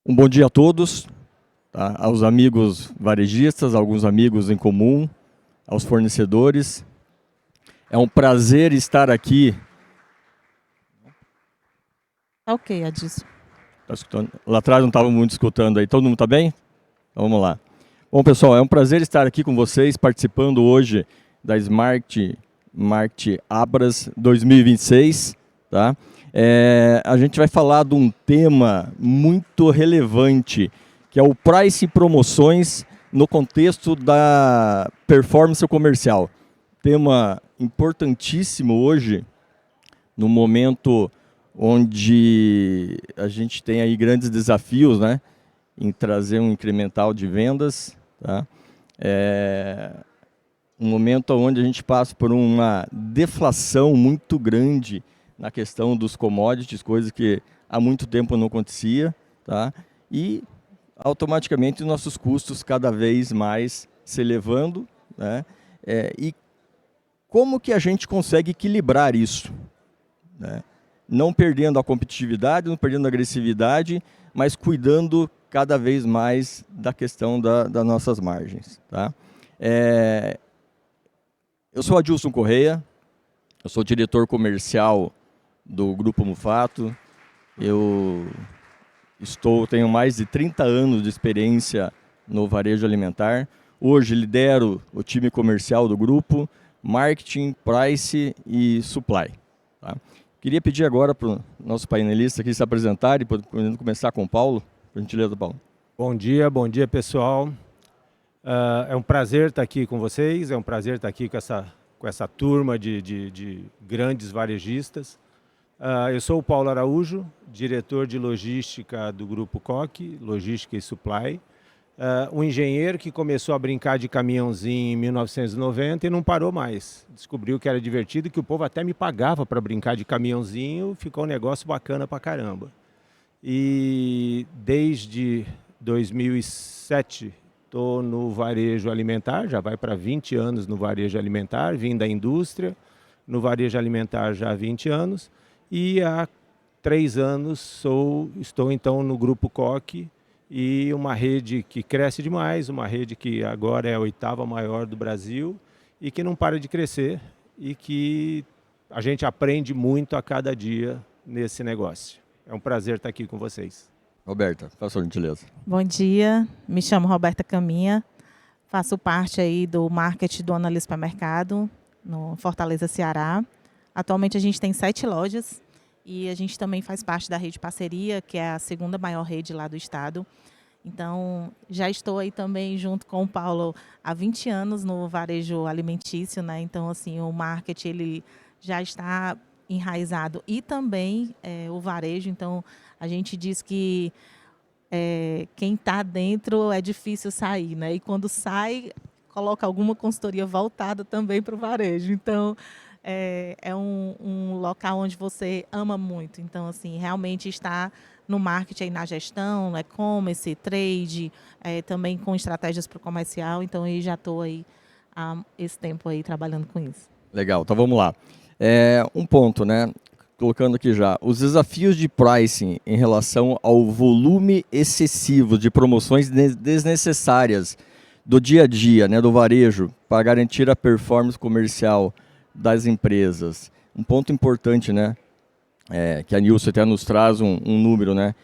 Um bom dia a todos, tá? Aos amigos varejistas, alguns amigos em comum, aos fornecedores. É um prazer estar aqui. Ok, Adilson. Tá escutando? Lá atrás não estava muito escutando aí. Todo mundo está bem? Então vamos lá. Bom, pessoal, é um prazer estar aqui com vocês, participando hoje da Smart Market Abras 2026. Tá? A gente vai falar de um tema muito relevante, que é o price e promoções no contexto da performance comercial. Tema importantíssimo hoje, no momento onde a gente tem aí grandes desafios, né, em trazer um incremental de vendas, tá? Um momento onde a gente passa por uma deflação muito grande na questão dos commodities, coisa que há muito tempo não acontecia, tá? E automaticamente nossos custos cada vez mais se elevando, né? E como que a gente consegue equilibrar isso, né? Não perdendo a competitividade, não perdendo a agressividade, mas cuidando cada vez mais da questão das nossas margens, tá? Eu sou Adilson Correia, eu sou diretor comercial do Grupo Mufato. Eu tenho mais de 30 anos de experiência no varejo alimentar. Hoje lidero o time comercial do grupo, marketing, price e supply. Tá? Queria pedir agora para o nosso painelista aqui se apresentar e podendo começar com o Paulo. Por gentileza, Paulo. Bom dia pessoal. É um prazer estar aqui com vocês, é um prazer estar aqui com essa turma de grandes varejistas. Eu sou o Paulo Araújo, diretor de logística do Grupo Coque, Logística e Supply. Um engenheiro que começou a brincar de caminhãozinho em 1990 e não parou mais. Descobriu que era divertido, que o povo até me pagava para brincar de caminhãozinho, ficou um negócio bacana pra caramba. E desde 2007 estou no varejo alimentar, já vai para 20 anos no varejo alimentar, vim da indústria, no varejo alimentar já há 20 anos, e há 3 anos estou então no Grupo Coque, e uma rede que cresce demais, uma rede que agora é a 8ª maior do Brasil, e que não para de crescer, e que a gente aprende muito a cada dia nesse negócio. É um prazer estar aqui com vocês. Roberta, faça a gentileza. Bom dia, me chamo Roberta Caminha, faço parte aí do marketing do Analista Supermercado, no Fortaleza, Ceará. Atualmente a gente tem 7 lojas e a gente também faz parte da rede Parceria, que é a 2ª maior rede lá do estado. Então, já estou aí também junto com o Paulo há 20 anos no varejo alimentício, né? Então, assim, o marketing ele já está enraizado e também o varejo. Então, a gente diz que quem está dentro é difícil sair, né? E quando sai, coloca alguma consultoria voltada também para o varejo. Então, é um local onde você ama muito. Então, assim, realmente está no marketing, aí na gestão, no e-commerce, trade, também com estratégias para o comercial. Então, eu já estou aí há esse tempo aí trabalhando com isso. Legal, então vamos lá. Um ponto, né? Colocando aqui já, os desafios de pricing em relação ao volume excessivo de promoções desnecessárias do dia a dia, né, do varejo, para garantir a performance comercial das empresas. Um ponto importante, né, que a Nilson até nos traz um número, né,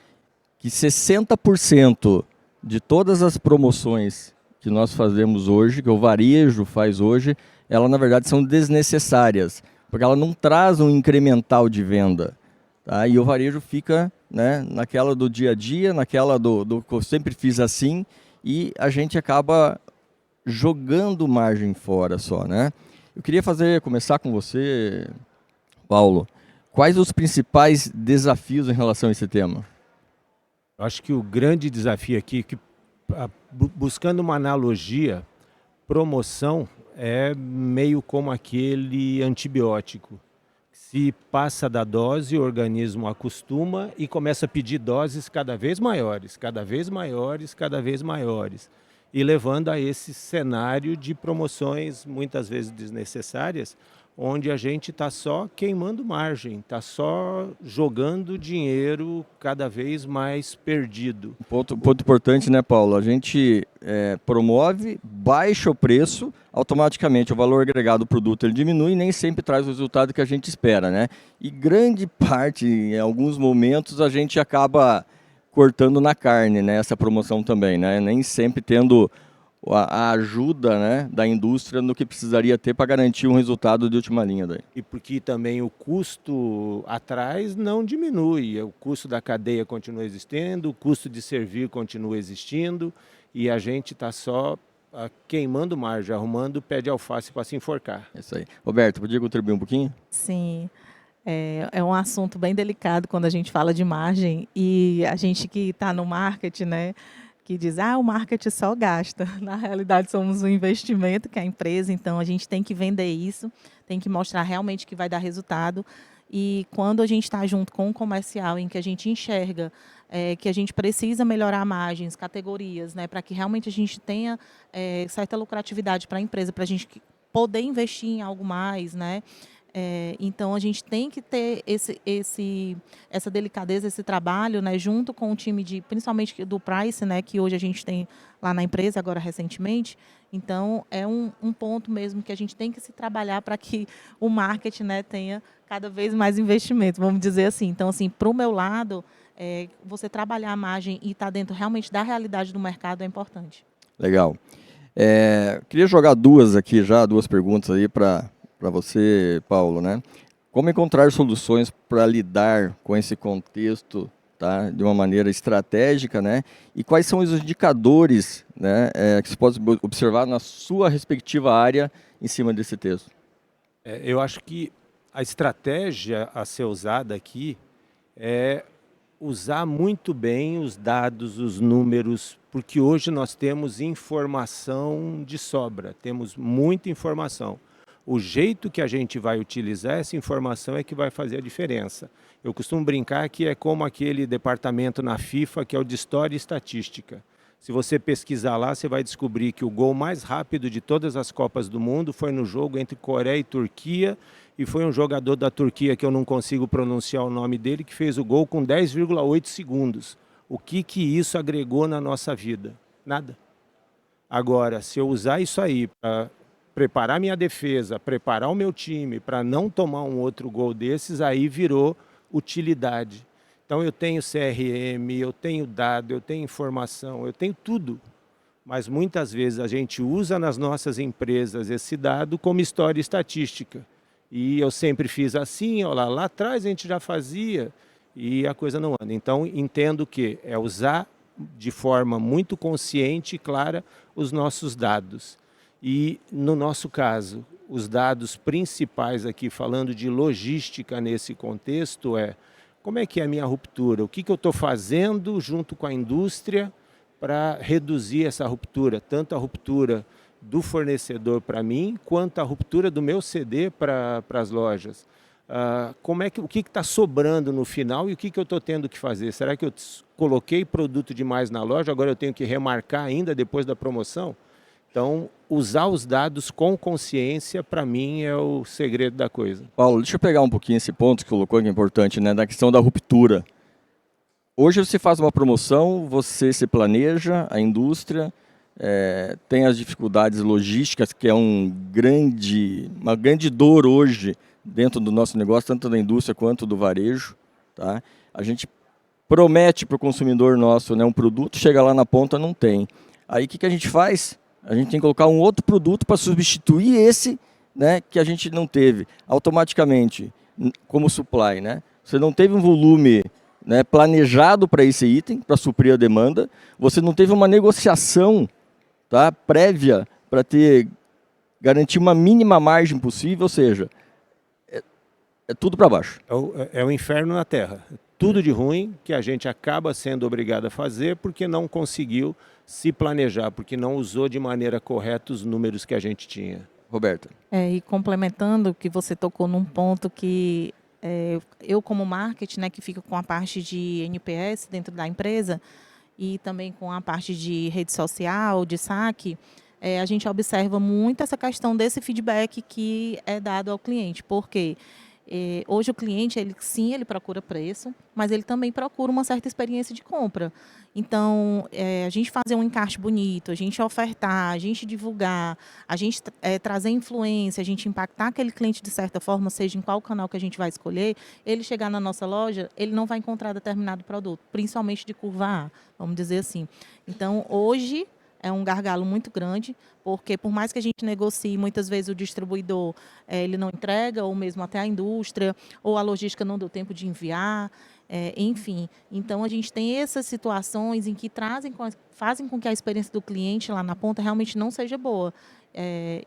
que 60% de todas as promoções que nós fazemos hoje, que o varejo faz hoje, elas na verdade são desnecessárias, porque ela não traz um incremental de venda, tá? E o varejo fica, né, naquela do dia a dia, naquela do que eu sempre fiz assim, e a gente acaba jogando margem fora só, né? Eu queria começar com você, Paulo. Quais os principais desafios em relação a esse tema? Eu acho que o grande desafio aqui, buscando uma analogia, promoção é meio como aquele antibiótico. Se passa da dose, o organismo acostuma e começa a pedir doses cada vez maiores, cada vez maiores, cada vez maiores. E levando a esse cenário de promoções muitas vezes desnecessárias, onde a gente está só queimando margem, está só jogando dinheiro cada vez mais perdido. Ponto importante, né, Paulo? A gente promove, baixa o preço, automaticamente o valor agregado do produto ele diminui e nem sempre traz o resultado que a gente espera, né? E grande parte, em alguns momentos, a gente acaba cortando na carne, né? Essa promoção também, né? Nem sempre tendo a ajuda, né, da indústria no que precisaria ter para garantir um resultado de última linha daí. E porque também o custo atrás não diminui, o custo da cadeia continua existindo, o custo de servir continua existindo e a gente está só queimando margem, arrumando pé de alface para se enforcar. É isso aí. Roberto, podia contribuir um pouquinho? Sim, é um assunto bem delicado quando a gente fala de margem e a gente que está no marketing, né, que diz, o marketing só gasta. Na realidade, somos um investimento que é a empresa, então a gente tem que vender isso, tem que mostrar realmente que vai dar resultado. E quando a gente está junto com o comercial, em que a gente enxerga que a gente precisa melhorar margens, categorias, né, para que realmente a gente tenha certa lucratividade para a empresa, para a gente poder investir em algo mais, né? Então, a gente tem que ter essa delicadeza, esse trabalho, né, junto com o time, principalmente do Price, né, que hoje a gente tem lá na empresa, agora recentemente. Então, é um ponto mesmo que a gente tem que se trabalhar para que o marketing, né, tenha cada vez mais investimento, vamos dizer assim. Então, assim, para o meu lado, você trabalhar a margem e estar dentro realmente da realidade do mercado é importante. Legal. Queria jogar duas perguntas aí para você, Paulo, né? Como encontrar soluções para lidar com esse contexto, tá, de uma maneira estratégica, né? E quais são os indicadores, né, que você pode observar na sua respectiva área em cima desse texto? Eu acho que a estratégia a ser usada aqui é usar muito bem os dados, os números, porque hoje nós temos informação de sobra, temos muita informação. O jeito que a gente vai utilizar essa informação é que vai fazer a diferença. Eu costumo brincar que é como aquele departamento na FIFA que é o de História e Estatística. Se você pesquisar lá, você vai descobrir que o gol mais rápido de todas as Copas do Mundo foi no jogo entre Coreia e Turquia, e foi um jogador da Turquia, que eu não consigo pronunciar o nome dele, que fez o gol com 10,8 segundos. O que isso agregou na nossa vida? Nada. Agora, se eu usar isso aí para preparar minha defesa, preparar o meu time para não tomar um outro gol desses, aí virou utilidade. Então eu tenho CRM, eu tenho dado, eu tenho informação, eu tenho tudo. Mas muitas vezes a gente usa nas nossas empresas esse dado como história estatística. E eu sempre fiz assim, ó, lá atrás a gente já fazia e a coisa não anda. Então entendo que é usar de forma muito consciente e clara os nossos dados. E no nosso caso, os dados principais aqui, falando de logística nesse contexto, como é que é a minha ruptura? O que eu estou fazendo junto com a indústria para reduzir essa ruptura? Tanto a ruptura do fornecedor para mim, quanto a ruptura do meu CD para as lojas. O que está sobrando no final e o que eu estou tendo que fazer? Será que eu coloquei produto demais na loja, agora eu tenho que remarcar ainda depois da promoção? Então, usar os dados com consciência, para mim, é o segredo da coisa. Paulo, deixa eu pegar um pouquinho esse ponto que colocou, que é importante, né, da questão da ruptura. Hoje você faz uma promoção, você se planeja, a indústria tem as dificuldades logísticas, que é uma grande dor hoje dentro do nosso negócio, tanto da indústria quanto do varejo. Tá? A gente promete para o consumidor nosso, né, um produto, chega lá na ponta, não tem. Aí o que a gente faz? A gente tem que colocar um outro produto para substituir esse, né, que a gente não teve automaticamente como supply, né? Você não teve um volume, né, planejado para esse item, para suprir a demanda. Você não teve uma negociação, tá, prévia para garantir uma mínima margem possível, ou seja, é tudo para baixo. É o inferno na Terra. Tudo de ruim que a gente acaba sendo obrigado a fazer porque não conseguiu se planejar, porque não usou de maneira correta os números que a gente tinha. Roberta. E complementando, que você tocou num ponto que eu como marketing, né, que fica com a parte de NPS dentro da empresa e também com a parte de rede social, de saque, a gente observa muito essa questão desse feedback que é dado ao cliente, porque hoje o cliente, ele procura preço, mas ele também procura uma certa experiência de compra. Então, a gente fazer um encarte bonito, a gente ofertar, a gente divulgar, a gente trazer influência, a gente impactar aquele cliente de certa forma, seja em qual canal que a gente vai escolher, ele chegar na nossa loja, ele não vai encontrar determinado produto, principalmente de curva A, vamos dizer assim. Então, hoje é um gargalo muito grande, porque por mais que a gente negocie, muitas vezes o distribuidor ele não entrega, ou mesmo até a indústria, ou a logística não deu tempo de enviar, enfim. Então, a gente tem essas situações em que fazem com que a experiência do cliente lá na ponta realmente não seja boa.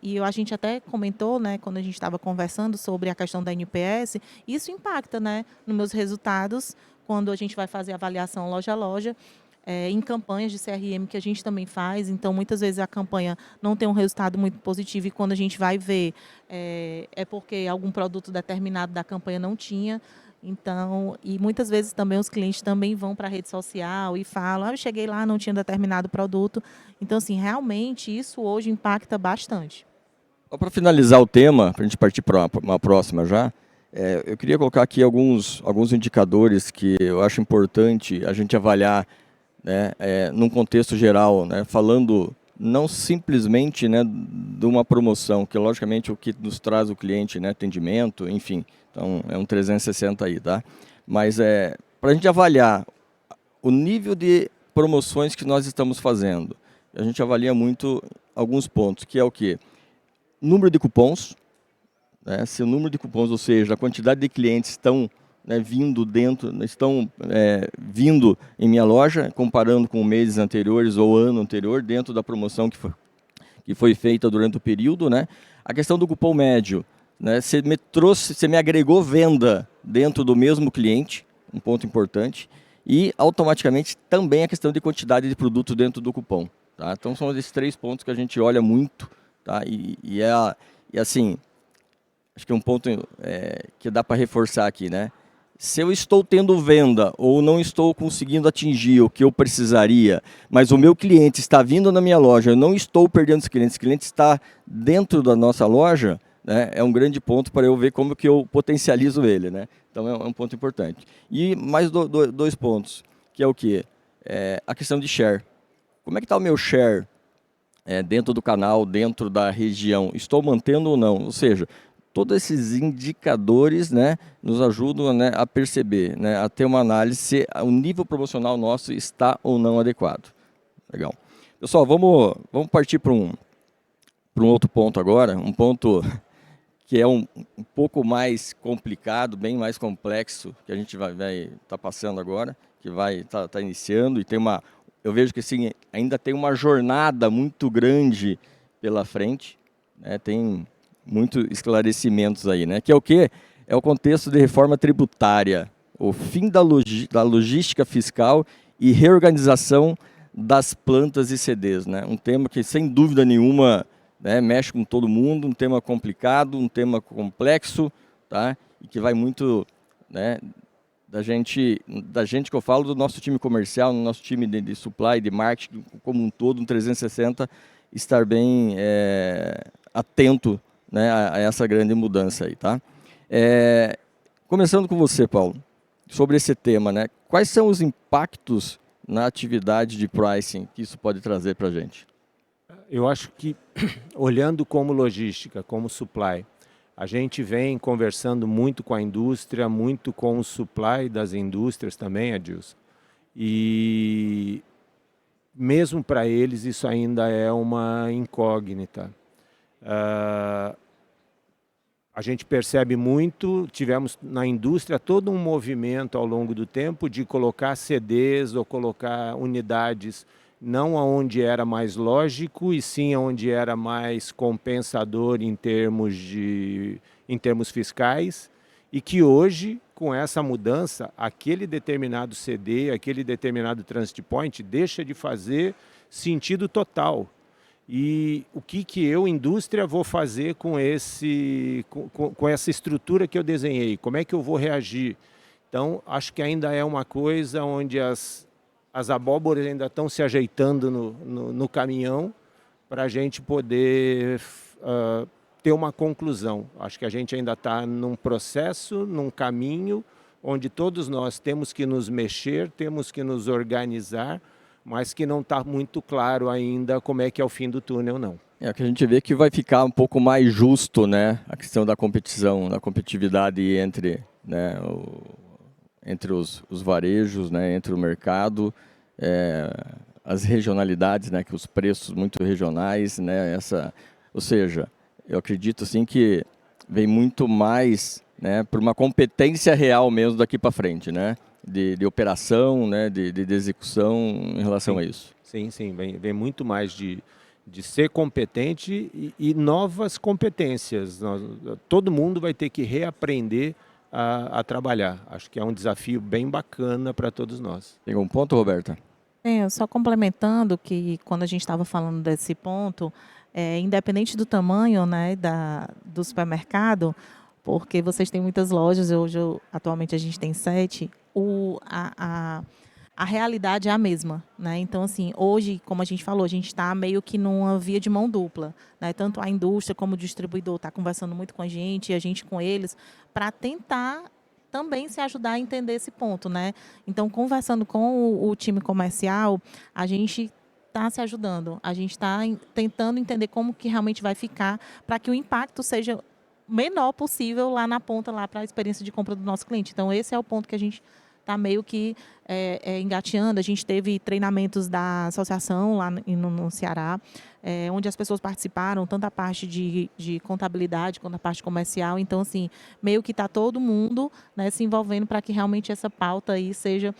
E a gente até comentou, né, quando a gente estava conversando sobre a questão da NPS, isso impacta, né, nos meus resultados, quando a gente vai fazer avaliação loja a loja, em campanhas de CRM que a gente também faz. Então, muitas vezes a campanha não tem um resultado muito positivo e quando a gente vai ver, é porque algum produto determinado da campanha não tinha. Então, e muitas vezes também os clientes também vão para a rede social e falam, eu cheguei lá, não tinha determinado produto. Então, assim, realmente isso hoje impacta bastante. Só para finalizar o tema, para a gente partir para uma próxima já, eu queria colocar aqui alguns indicadores que eu acho importante a gente avaliar, né, num contexto geral, né, falando não simplesmente, né, de uma promoção, que logicamente o que nos traz o cliente, né, atendimento, enfim, então é um 360 aí, tá? Mas para a gente avaliar o nível de promoções que nós estamos fazendo, a gente avalia muito alguns pontos, que é o quê? Número de cupons, né, se o número de cupons, ou seja, a quantidade de clientes estão vindo em minha loja, comparando com meses anteriores ou ano anterior, dentro da promoção que foi feita durante o período, né? A questão do cupom médio, né? Você me agregou venda dentro do mesmo cliente, um ponto importante, e automaticamente também a questão de quantidade de produto dentro do cupom, tá? Então são esses 3 pontos que a gente olha muito, tá? E assim, acho que é um ponto que dá para reforçar aqui, né? Se eu estou tendo venda ou não estou conseguindo atingir o que eu precisaria, mas o meu cliente está vindo na minha loja, eu não estou perdendo esse cliente está dentro da nossa loja, né, é um grande ponto para eu ver como que eu potencializo ele, né? Então é um ponto importante. E mais 2 pontos, que é o quê? A questão de share. Como é que está o meu share dentro do canal, dentro da região? Estou mantendo ou não? Ou seja, todos esses indicadores, né, nos ajudam, né, a perceber, né, a ter uma análise se o nível promocional nosso está ou não adequado. Legal. Pessoal, vamos partir para um outro ponto agora, um ponto que é um pouco mais complicado, bem mais complexo, que a gente vai estar passando agora, que vai estar iniciando, e eu vejo que assim, ainda tem uma jornada muito grande pela frente, né, tem muitos esclarecimentos aí, né? Que é o quê? É o contexto de reforma tributária, o fim da logística fiscal e reorganização das plantas e CDs, né? Um tema que, sem dúvida nenhuma, né, mexe com todo mundo, um tema complicado, um tema complexo, tá? E que vai muito, né, da gente que eu falo, do nosso time comercial, do nosso time de supply, de marketing, como um todo, um 360, estar bem atento, né, a essa grande mudança aí, tá? Começando com você, Paulo, sobre esse tema, né? Quais são os impactos na atividade de pricing que isso pode trazer para a gente? Eu acho que, olhando como logística, como supply, a gente vem conversando muito com a indústria, muito com o supply das indústrias também, Adilson. E mesmo para eles isso ainda é uma incógnita. A gente percebe muito, tivemos na indústria todo um movimento ao longo do tempo de colocar CDs ou colocar unidades não aonde era mais lógico e sim aonde era mais compensador em termos fiscais, e que hoje, com essa mudança, aquele determinado CD, aquele determinado transit point deixa de fazer sentido total. E o que eu, indústria, vou fazer com essa estrutura que eu desenhei? Como é que eu vou reagir? Então, acho que ainda é uma coisa onde as abóboras ainda estão se ajeitando no caminhão, para a gente poder ter uma conclusão. Acho que a gente ainda está num processo, num caminho, onde todos nós temos que nos mexer, temos que nos organizar, mas que não está muito claro ainda como é que é o fim do túnel, não. É que a gente vê que vai ficar um pouco mais justo, né, a questão da competição, da competitividade entre, né, entre os varejos, né, entre o mercado, as regionalidades, né, que os preços muito regionais, né, ou seja, eu acredito assim que vem muito mais, né, por uma competência real mesmo daqui para frente, né, de operação, né, de execução em relação a isso. Sim, vem muito mais de ser competente e novas competências. Todo mundo vai ter que reaprender a trabalhar. Acho que é um desafio bem bacana para todos nós. Tem um ponto, Roberta? Só complementando que quando a gente estava falando desse ponto, independente do tamanho, né, do supermercado, porque vocês têm muitas lojas, atualmente a gente tem 7, a realidade é a mesma, né? Então, assim, hoje, como a gente falou, a gente está meio que numa via de mão dupla, né? Tanto a indústria como o distribuidor está conversando muito com a gente e a gente com eles, para tentar também se ajudar a entender esse ponto, né? Então, conversando com o time comercial, a gente está se ajudando, a gente está tentando entender como que realmente vai ficar para que o impacto seja menor possível lá na ponta, lá para a experiência de compra do nosso cliente. Então, esse é o ponto que a gente está meio que engateando. A gente teve treinamentos da associação lá no Ceará, onde as pessoas participaram, tanto a parte de contabilidade quanto a parte comercial. Então, assim, meio que está todo mundo, né, se envolvendo para que realmente essa pauta aí seja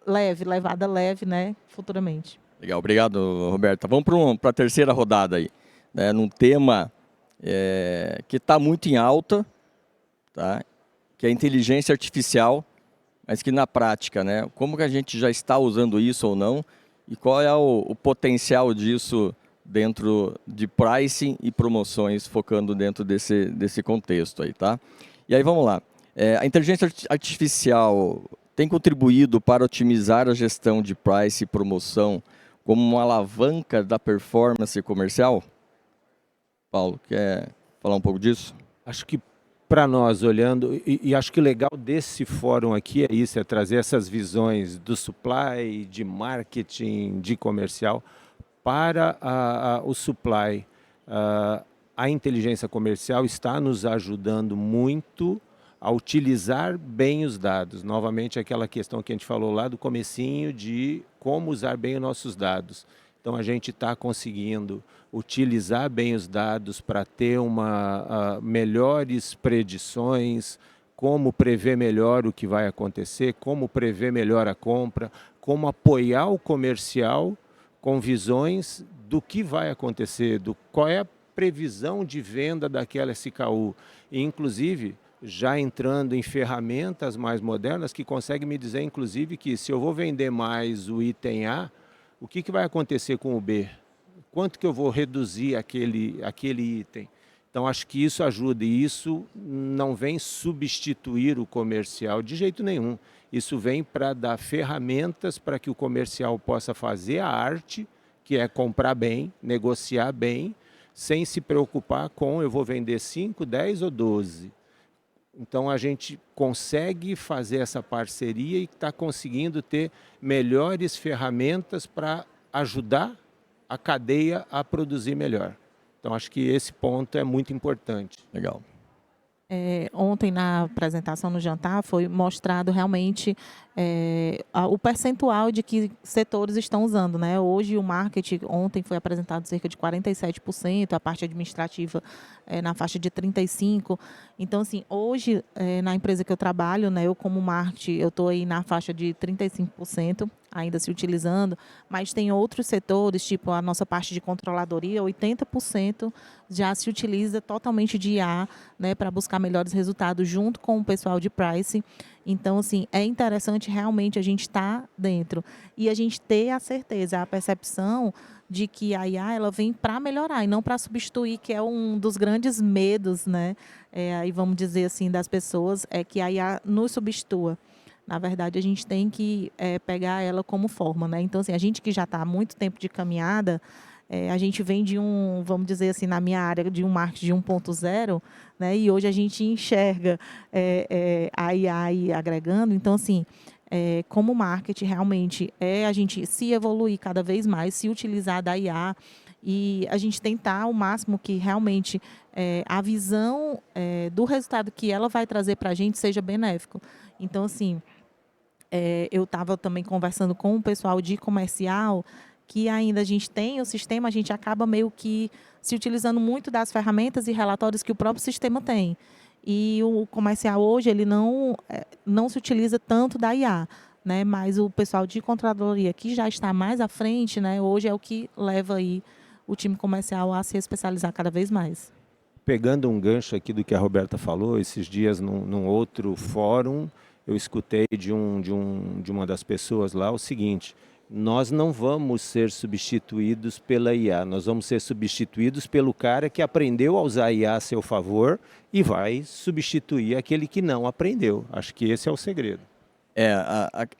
levada leve, né, futuramente. Legal, obrigado, Roberta. Vamos para a terceira rodada aí, né, num tema que está muito em alta, tá? Que é a inteligência artificial, mas que na prática, né, como que a gente já está usando isso ou não, e qual é o potencial disso dentro de pricing e promoções, focando dentro desse contexto aí, tá? E aí vamos lá. A inteligência artificial tem contribuído para otimizar a gestão de price e promoção como uma alavanca da performance comercial? Paulo, quer falar um pouco disso? Acho que para nós, olhando, e acho que o legal desse fórum aqui é isso, é trazer essas visões do supply, de marketing, de comercial, para o supply. A inteligência comercial está nos ajudando muito a utilizar bem os dados. Novamente, aquela questão que a gente falou lá do comecinho de como usar bem os nossos dados. Então, a gente está conseguindo utilizar bem os dados para ter melhores predições, como prever melhor o que vai acontecer, como prever melhor a compra, como apoiar o comercial com visões do que vai acontecer, qual é a previsão de venda daquela SKU. E, inclusive, já entrando em ferramentas mais modernas que conseguem me dizer, inclusive, que se eu vou vender mais o item A, o que vai acontecer com o B? Quanto que eu vou reduzir aquele item? Então, acho que isso ajuda, e isso não vem substituir o comercial de jeito nenhum. Isso vem para dar ferramentas para que o comercial possa fazer a arte, que é comprar bem, negociar bem, sem se preocupar com eu vou vender 5, 10 ou 12. Então, a gente consegue fazer essa parceria e está conseguindo ter melhores ferramentas para ajudar a cadeia a produzir melhor. Então, acho que esse ponto é muito importante. Legal. Ontem, na apresentação no jantar, foi mostrado realmente o percentual de que setores estão usando, né? Hoje, o marketing, ontem foi apresentado cerca de 47%, a parte administrativa na faixa de 35%. Então, assim, hoje, na empresa que eu trabalho, né, eu como marketing, eu estou aí na faixa de 35%, ainda se utilizando, mas tem outros setores, tipo a nossa parte de controladoria, 80% já se utiliza totalmente de IA, né, para buscar melhores resultados junto com o pessoal de pricing. Então, assim, é interessante realmente a gente estar dentro e a gente ter a certeza, a percepção de que a IA ela vem para melhorar e não para substituir, que é um dos grandes medos, né? Aí vamos dizer assim, das pessoas, é que a IA nos substitua. Na verdade, a gente tem que pegar ela como forma, né? Então, assim, a gente que já está há muito tempo de caminhada, A gente vem de vamos dizer assim, na minha área, de um marketing de 1.0, né? E hoje a gente enxerga a IA aí agregando. Então, assim, como marketing, realmente, a gente se evoluir cada vez mais, se utilizar da IA e a gente tentar o máximo que realmente a visão do resultado que ela vai trazer para a gente seja benéfico. Então, assim, eu estava também conversando com o pessoal de comercial, que ainda a gente tem o sistema, a gente acaba meio que se utilizando muito das ferramentas e relatórios que o próprio sistema tem. E o comercial hoje, ele não se utiliza tanto da IA, né? Mas o pessoal de controladoria, que já está mais à frente, né? Hoje é o que leva aí o time comercial a se especializar cada vez mais. Pegando um gancho aqui do que a Roberta falou, esses dias num outro fórum, eu escutei de uma das pessoas lá o seguinte: nós não vamos ser substituídos pela IA, nós vamos ser substituídos pelo cara que aprendeu a usar a IA a seu favor e vai substituir aquele que não aprendeu. Acho que esse é o segredo.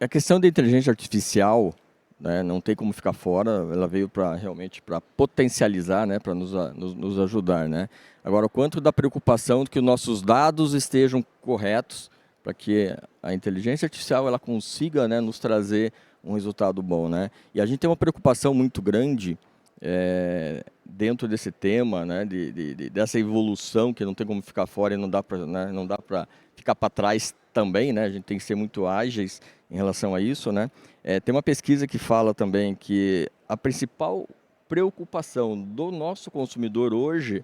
A questão da inteligência artificial, né, não tem como ficar fora, ela veio realmente para potencializar, né, para nos ajudar, né? Agora, o quanto da preocupação de que os nossos dados estejam corretos para que a inteligência artificial ela consiga, né, nos trazer um resultado bom, né? E a gente tem uma preocupação muito grande dentro desse tema, né, dessa evolução que não tem como ficar fora e não dá para, né, não dá para ficar para trás também, né? A gente tem que ser muito ágeis em relação a isso, né? Tem uma pesquisa que fala também que a principal preocupação do nosso consumidor hoje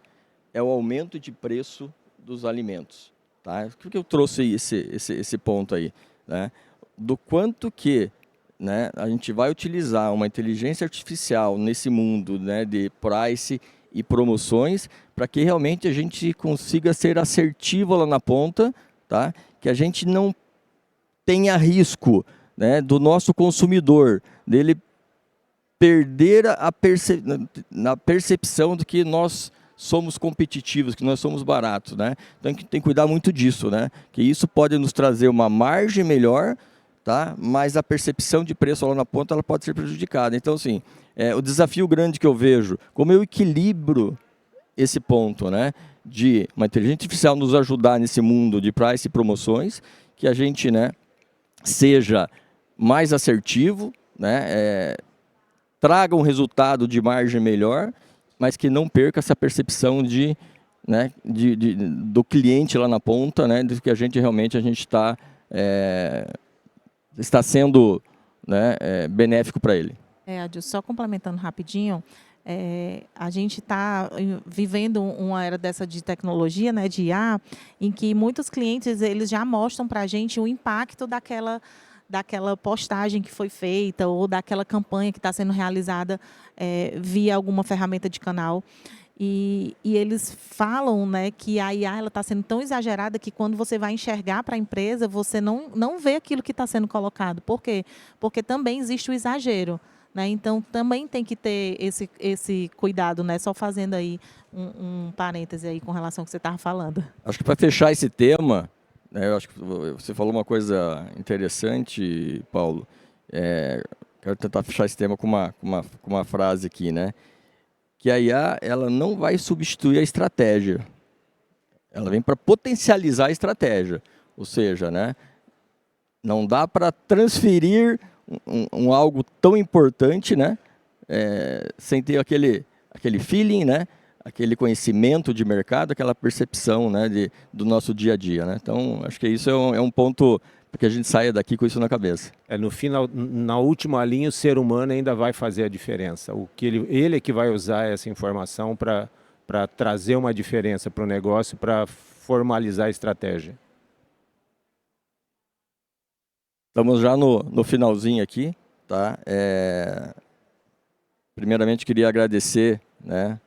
é o aumento de preço dos alimentos, tá? Por que eu trouxe esse ponto aí, né? Do quanto que, né, a gente vai utilizar uma inteligência artificial nesse mundo, né, de price e promoções para que realmente a gente consiga ser assertivo lá na ponta, tá? Que a gente não tenha risco, né, do nosso consumidor, dele perder na percepção de que nós somos competitivos, que nós somos baratos, né? Então tem que cuidar muito disso, né? Que isso pode nos trazer uma margem melhor, tá? Mas a percepção de preço lá na ponta ela pode ser prejudicada. Então, assim, o desafio grande que eu vejo, como eu equilibro esse ponto, né, de uma inteligência artificial nos ajudar nesse mundo de price e promoções, que a gente, né, seja mais assertivo, né, traga um resultado de margem melhor, mas que não perca essa percepção né, do cliente lá na ponta, né, de que a gente realmente está sendo, né, benéfico para ele. Adilson, só complementando rapidinho, a gente está vivendo uma era dessa de tecnologia, né, de IA, em que muitos clientes eles já mostram para a gente o impacto daquela postagem que foi feita ou daquela campanha que está sendo realizada via alguma ferramenta de canal. E eles falam, né, que a IA está sendo tão exagerada que quando você vai enxergar para a empresa, você não vê aquilo que está sendo colocado. Por quê? Porque também existe o exagero. Né? Então, também tem que ter esse cuidado, né? Só fazendo aí um parêntese aí com relação ao que você estava falando. Acho que para fechar esse tema, né, eu acho que você falou uma coisa interessante, Paulo. Quero tentar fechar esse tema com uma frase aqui, né? Que a IA ela não vai substituir a estratégia. Ela vem para potencializar a estratégia. Ou seja, né, não dá para transferir algo tão importante, né, sem ter aquele feeling, né, aquele conhecimento de mercado, aquela percepção, né, do nosso dia a dia, né? Então, acho que isso é um ponto para que a gente saia daqui com isso na cabeça. No final, na última linha, o ser humano ainda vai fazer a diferença. Ele é que vai usar essa informação para trazer uma diferença para o negócio, para formalizar a estratégia. Estamos já no finalzinho aqui, tá? Primeiramente, queria agradecer, né,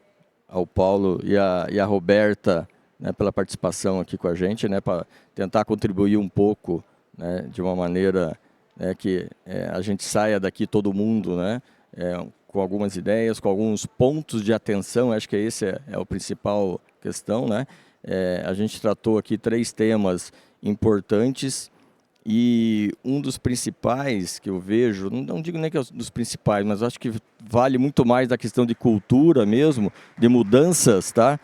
ao Paulo e a Roberta, né, pela participação aqui com a gente, né, para tentar contribuir um pouco, né, de uma maneira, né, que a gente saia daqui todo mundo, né, com algumas ideias, com alguns pontos de atenção. Acho que esse é o principal questão, né? A gente tratou aqui 3 temas importantes. E um dos principais que eu vejo, não digo nem que é dos principais, mas acho que vale muito mais da questão de cultura mesmo, de mudanças, tá?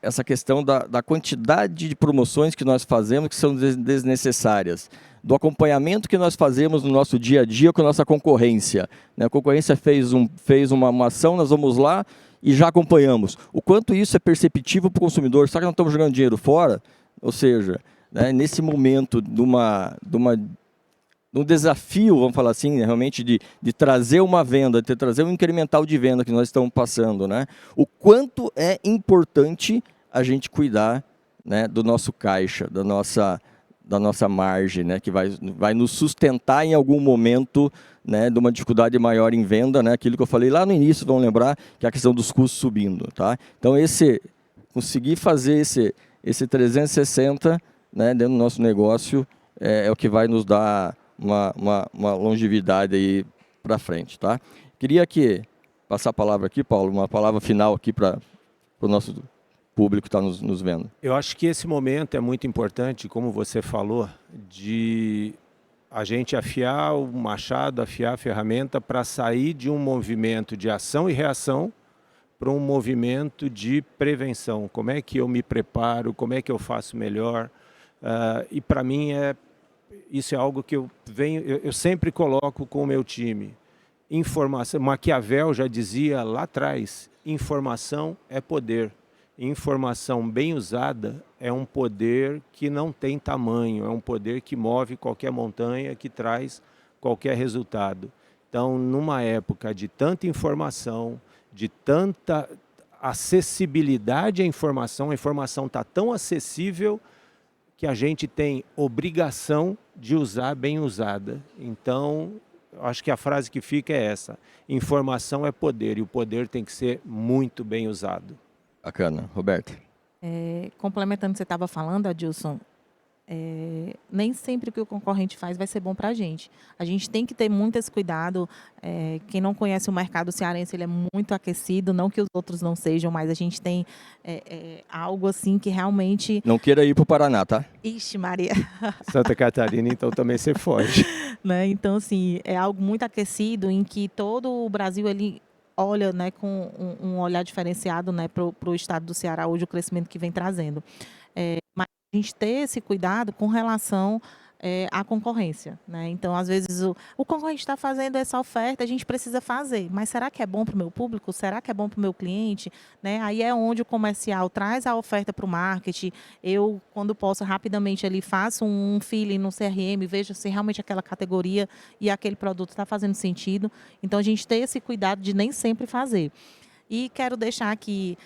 Essa questão da quantidade de promoções que nós fazemos que são desnecessárias, do acompanhamento que nós fazemos no nosso dia a dia com a nossa concorrência, né? A concorrência fez uma ação, nós vamos lá e já acompanhamos. O quanto isso é perceptível para o consumidor? Será que nós estamos jogando dinheiro fora? Ou seja, né, nesse momento de um desafio, vamos falar assim, né, realmente de trazer uma venda, de trazer um incremental de venda que nós estamos passando, né? O quanto é importante a gente cuidar, né, do nosso caixa, da nossa margem, né, que vai nos sustentar em algum momento, né, de uma dificuldade maior em venda, né, aquilo que eu falei lá no início, vamos lembrar, que é a questão dos custos subindo, tá? Então, conseguir fazer esse 360, né, dentro do nosso negócio é o que vai nos dar uma longevidade aí para frente, tá? Queria passar a palavra aqui, Paulo, uma palavra final aqui para o nosso público que está nos vendo. Eu acho que esse momento é muito importante, como você falou, de a gente afiar o machado, afiar a ferramenta para sair de um movimento de ação e reação para um movimento de prevenção. Como é que eu me preparo, como é que eu faço melhor? E para mim isso é algo que eu sempre coloco com o meu time. Informação, Maquiavel já dizia lá atrás, informação é poder. Informação bem usada é um poder que não tem tamanho, é um poder que move qualquer montanha, que traz qualquer resultado. Então, numa época de tanta informação, de tanta acessibilidade à informação, a informação está tão acessível que a gente tem obrigação de usar bem usada. Então, acho que a frase que fica é essa: informação é poder, e o poder tem que ser muito bem usado. Bacana. Roberta? Complementando o que você estava falando, Adilson, nem sempre o que o concorrente faz vai ser bom para a gente. A gente tem que ter muito esse cuidado. Quem não conhece o mercado cearense, ele é muito aquecido, não que os outros não sejam, mas a gente tem algo assim que realmente... Não queira ir para o Paraná, tá? Ixi, Maria! Santa Catarina, então também você foge. Né? Então, assim, é algo muito aquecido em que todo o Brasil, ele olha, né, com um olhar diferenciado, né, para o estado do Ceará, hoje o crescimento que vem trazendo. Mas a gente ter esse cuidado com relação à concorrência, né? Então, às vezes, o concorrente está fazendo essa oferta, a gente precisa fazer, mas será que é bom para o meu público? Será que é bom para o meu cliente? Né? Aí é onde o comercial traz a oferta para o marketing. Eu, quando posso, rapidamente ali faço um feeling no CRM, vejo se realmente aquela categoria e aquele produto está fazendo sentido. Então, a gente tem esse cuidado de nem sempre fazer. E quero deixar aqui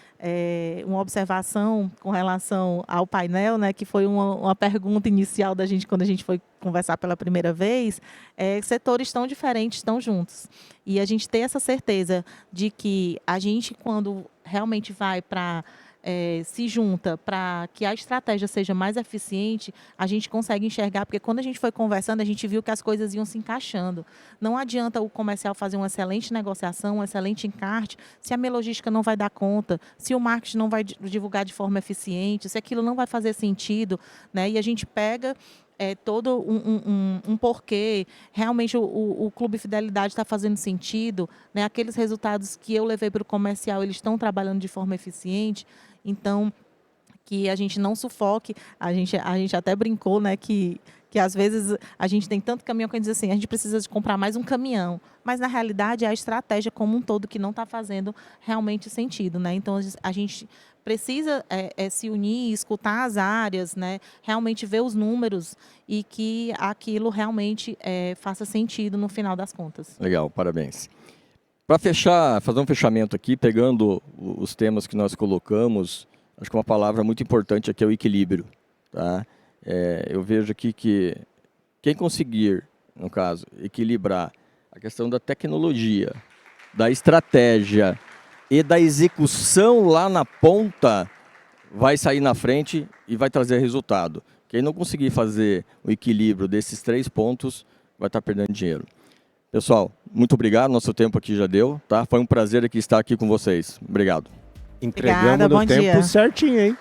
uma observação com relação ao painel, né, que foi uma pergunta inicial da gente quando a gente foi conversar pela primeira vez. Setores tão diferentes estão juntos. E a gente ter essa certeza de que a gente, quando realmente vai para... se junta para que a estratégia seja mais eficiente, a gente consegue enxergar, porque quando a gente foi conversando, a gente viu que as coisas iam se encaixando. Não adianta o comercial fazer uma excelente negociação, um excelente encarte, se a minha logística não vai dar conta, se o marketing não vai divulgar de forma eficiente, se aquilo não vai fazer sentido, né? E a gente pega todo um porquê, realmente o Clube Fidelidade está fazendo sentido, né? Aqueles resultados que eu levei para o comercial, eles estão trabalhando de forma eficiente. Então, que a gente não sufoque, a gente até brincou, né, que às vezes a gente tem tanto caminhão que a gente diz assim, a gente precisa de comprar mais um caminhão, mas na realidade é a estratégia como um todo que não está fazendo realmente sentido, né? Então a gente precisa se unir, escutar as áreas, né? Realmente ver os números e que aquilo realmente faça sentido no final das contas. Legal, parabéns. Para fazer um fechamento aqui, pegando os temas que nós colocamos, acho que uma palavra muito importante aqui é o equilíbrio, tá? Eu vejo aqui que quem conseguir, no caso, equilibrar a questão da tecnologia, da estratégia e da execução lá na ponta, vai sair na frente e vai trazer resultado. Quem não conseguir fazer o equilíbrio desses 3 pontos, vai estar perdendo dinheiro. Pessoal, muito obrigado, nosso tempo aqui já deu, tá? Foi um prazer estar aqui com vocês. Obrigado. Entregamos no tempo certinho, hein?